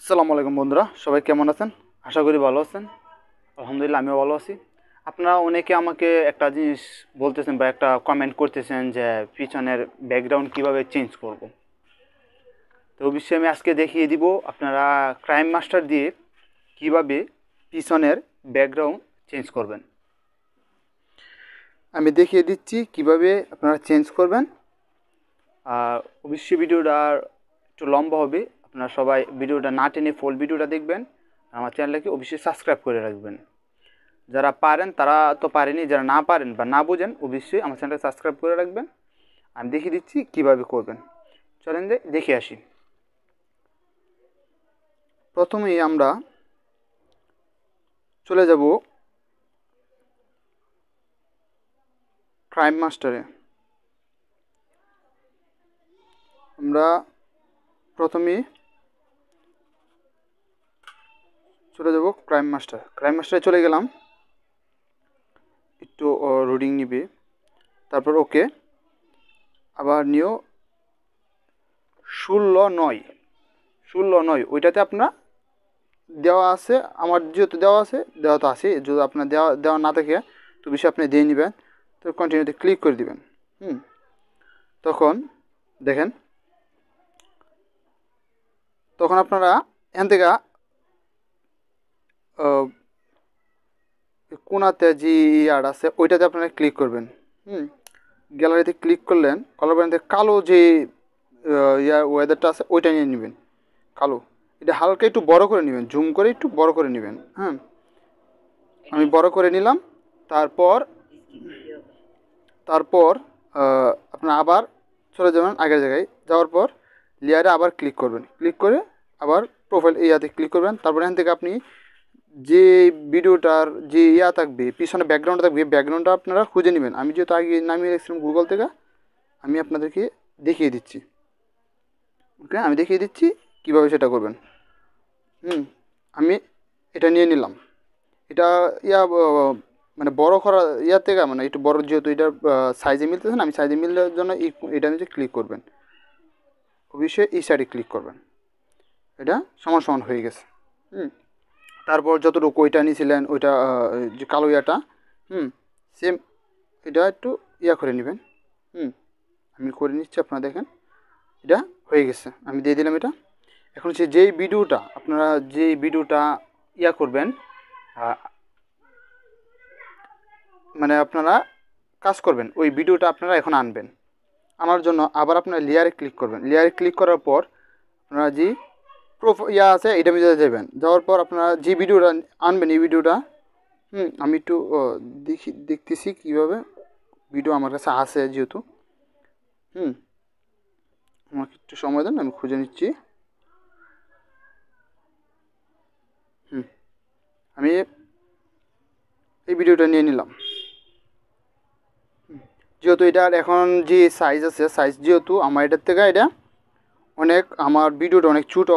আসসালামু আলাইকুম বন্ধুরা, সবাই কেমন আছেন? আশা করি ভালো আছেন। আলহামদুলিল্লাহ আমিও ভালো আছি। আপনারা অনেকে আমাকে একটা জিনিস বলতেছেন বা একটা কমেন্ট করতেছেন যে পিছনের ব্যাকগ্রাউন্ড কিভাবে চেঞ্জ করব। তো অবশ্যই আমি আজকে দেখিয়ে দিব আপনারা ক্রাইম মাস্টার দিয়ে কিভাবে পিছনের ব্যাকগ্রাউন্ড চেঞ্জ করবেন। আমি দেখিয়ে দিচ্ছি কিভাবে আপনারা চেঞ্জ করবেন। আর অবশ্যই ভিডিওটা একটু লম্বা হবে, আপনারা সবাই ভিডিওটা না টেনে ফুল ভিডিওটা দেখবেন। আমার চ্যানেলটাকে অবশ্যই সাবস্ক্রাইব করে রাখবেন। যারা পারেন তারা তো পারেনি, যারা না পারেন বা না বোঝেন অবশ্যই আমার চ্যানেলটা সাবস্ক্রাইব করে রাখবেন। আমি দেখিয়ে দিচ্ছি কীভাবে করবেন। চলেন দেখে আসি। প্রথমেই আমরা চলে যাব ক্রাইম মাস্টারে। আমরা প্রথমেই চলে যাব ক্রাইম মাস্টারে চলে গেলাম। একটু রোডিং নিবে, তারপর ওকে, আবার নিও 16 9 ওইটাতে আপনার দেওয়া আছে। আমার যেহেতু দেওয়া তো আছে, যদি আপনার দেওয়া না থাকে তো বেশি আপনি দিয়ে নেবেন। তো কন্টিনিউতে ক্লিক করে দিবেন। তখন দেখেন, তখন আপনারা এখান থেকে কোনাতে যে ইয়ার্ড আছে ওইটাতে আপনারা ক্লিক করবেন। গ্যালারিতে ক্লিক করলেন, করার পরে কালো যে ওয়েদারটা আছে ওইটা নিয়ে নেবেন। কালো এটা হালকা একটু বড় করে নেবেন, জুম করে একটু বড় করে নেবেন। আমি বড় করে নিলাম। তারপর তারপর আপনার আবার চলে যাবেন আগের জায়গায়। যাওয়ার পর লেয়ারে আবার ক্লিক করবেন, ক্লিক করে আবার প্রোফাইল ইয়াতে ক্লিক করবেন। তারপর এখান থেকে আপনি যে ভিডিওটার যে থাকবে, পিছনে ব্যাকগ্রাউন্ড থাকবে, ব্যাকগ্রাউন্ডটা আপনারা খুঁজে নেবেন। আমি যেহেতু আগে নামিয়ে রেখেছিলাম গুগল থেকে, আমি আপনাদেরকে দেখিয়ে দিচ্ছি। ওকে, আমি দেখিয়ে দিচ্ছি কীভাবে সেটা করবেন। আমি এটা নিয়ে নিলাম। এটা মানে বড় করা থেকে মানে একটু বড়, যেহেতু এটা সাইজে মিলতেছে না, আমি সাইজে মিলার জন্য এটা নিচে ক্লিক করবেন। অবশ্যই এই সাইডে ক্লিক করবেন। এটা সমান সমান হয়ে গেছে। তারপর যতটুকু ওইটা নিয়েছিলেন ওইটা যে কালো সেম এটা একটু করে নেবেন। আমি করে নিচ্ছি, আপনারা দেখেন এটা হয়ে গেছে। আমি দিয়ে দিলাম এটা। এখন যেই ভিডিওটা আপনারা ভিডিওটা করবেন, মানে আপনারা কাজ করবেন, ওই ভিডিওটা আপনারা এখন আনবেন। আনার জন্য আবার আপনারা লেয়ারে ক্লিক করবেন। লেয়ারে ক্লিক করার পর আপনারা যে আছে এটা ভিতরে যাবেন। যাওয়ার পর আপনারা যে ভিডিওটা আনবেন, এই ভিডিওটা আমি একটু দেখতেছি কীভাবে। ভিডিও আমার কাছে আছে যেহেতু, আমাকে একটু সময় দেন, আমি খুঁজে নিচ্ছি। আমি এই ভিডিওটা নিয়ে নিলাম। যেহেতু এটার এখন যে সাইজ আছে, সাইজ যেহেতু আমার এটার থেকে এটা অনেক, আমার ভিডিওটা অনেক ছোটো,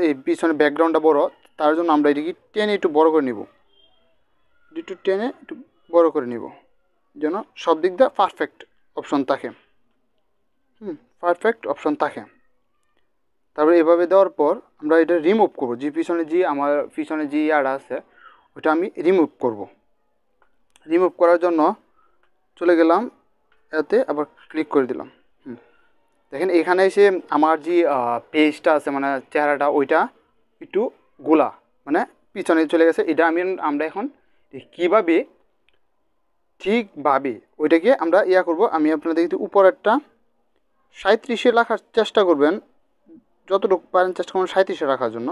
এই পিছনে ব্যাকগ্রাউন্ডটা বড়, তার জন্য আমরা এটাকে টেনে একটু বড় করে নিব। একটু বড় করে নিব যেন সব দিক দিয়ে পারফেক্ট অপশন থাকে। পারফেক্ট অপশন থাকে। তারপরে এভাবে দেওয়ার পর আমরা এটা রিমুভ করব। যে আমার পিছনে যে আছে ওটা আমি রিমুভ করব। রিমুভ করার জন্য চলে গেলাম এতে, আবার ক্লিক করে দিলাম। দেখেন এখানে এসে আমার যে পেজটা আছে, মানে চেহারাটা, ওইটা একটু গোলা, মানে পিছনে চলে গেছে। এটা আমরা এখন কীভাবে ঠিকভাবে ওইটাকে আমরা করব। আমি আপনাদের উপরেরটা 37-এ রাখার চেষ্টা করবেন, যতটুকু পারেন চেষ্টা করবেন 37-এ রাখার জন্য।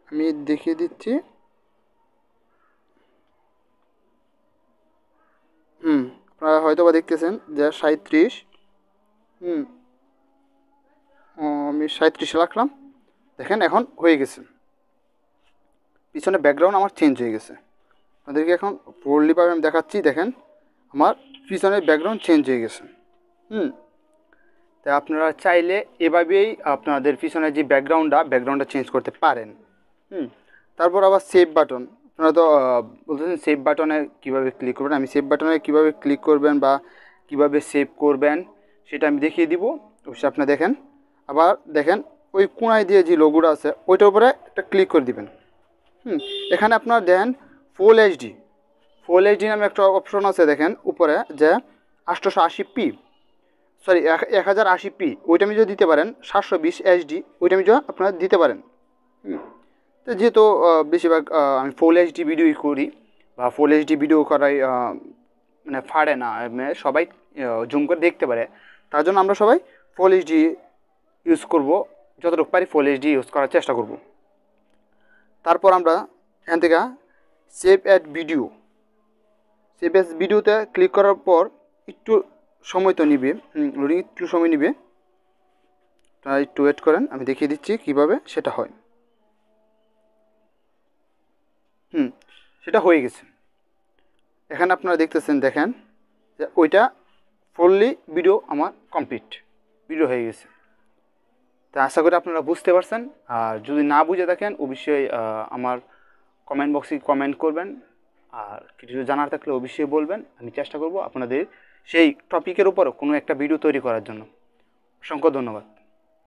আমি দেখিয়ে দিচ্ছি। আপনারা হয়তো বা দেখতেছেন যে 37। আমি 37-এ রাখলাম। দেখেন এখন হয়ে গেছে, পিছনে ব্যাকগ্রাউন্ড আমার চেঞ্জ হয়ে গেছে। আপনাদেরকে এখন ফুললিভাবে আমি দেখাচ্ছি। দেখেন আমার পিছনের ব্যাকগ্রাউন্ড চেঞ্জ হয়ে গেছে। তাই আপনারা চাইলে এভাবেই আপনাদের পিছনের যে ব্যাকগ্রাউন্ডটা চেঞ্জ করতে পারেন। তারপর আবার সেভ বাটন, আপনারা তো বলতেছেন সেভ বাটনে কীভাবে ক্লিক করবেন। আমি সেভ বাটনে কীভাবে ক্লিক করবেন বা কীভাবে সেভ করবেন সেটা আমি দেখিয়ে দিব। অবশ্যই আপনারা দেখেন। আবার দেখেন ওই কোণায় দিয়ে যে লোগোটা আছে ওইটার উপরে একটা ক্লিক করে দিবেন। এখানে আপনার দেন ফুল এইচডি নামে একটা অপশন আছে দেখেন উপরে, যে 880p, সরি 1080p, ওইটা আমি যদি দিতে পারেন 720 এইচডি ওইটা আমি আপনারা দিতে পারেন। তো যেহেতু বেশিরভাগ আমি ফুল এইচডি ভিডিওই করি, বা ফুল এইচডি ভিডিও করাই মানে ফাড়ে না, মানে সবাই জুম করে দেখতে পারে, তার জন্য আমরা সবাই ফুল এইচডি ইউজ করব, যতটুকু পারি ফুল এইচডি ইউজ করার চেষ্টা করব। তারপর আমরা এখান থেকে সেভ অ্যাড ভিডিওতে ক্লিক করার পর একটু সময় তো নিবে, লোডিং একটু সময় নিবে, তাই একটু ওয়েট করেন, আমি দেখিয়ে দিচ্ছি কিভাবে সেটা হয়। সেটা হয়ে গেছে। এখানে আপনারা দেখতেছেন, দেখেন যে ওইটা ফুললি ভিডিও আমার কমপ্লিট ভিডিও হয়ে গেছে। তা আশা করি আপনারা বুঝতে পারছেন। আর যদি না বুঝে থাকেন অবশ্যই আমার কমেন্ট বক্সে কমেন্ট করবেন, আর কিছু জানার থাকলে অবশ্যই বলবেন, আমি চেষ্টা করব আপনাদের সেই টপিকের উপর কোনো একটা ভিডিও তৈরি করার জন্য। অসংখ্য ধন্যবাদ।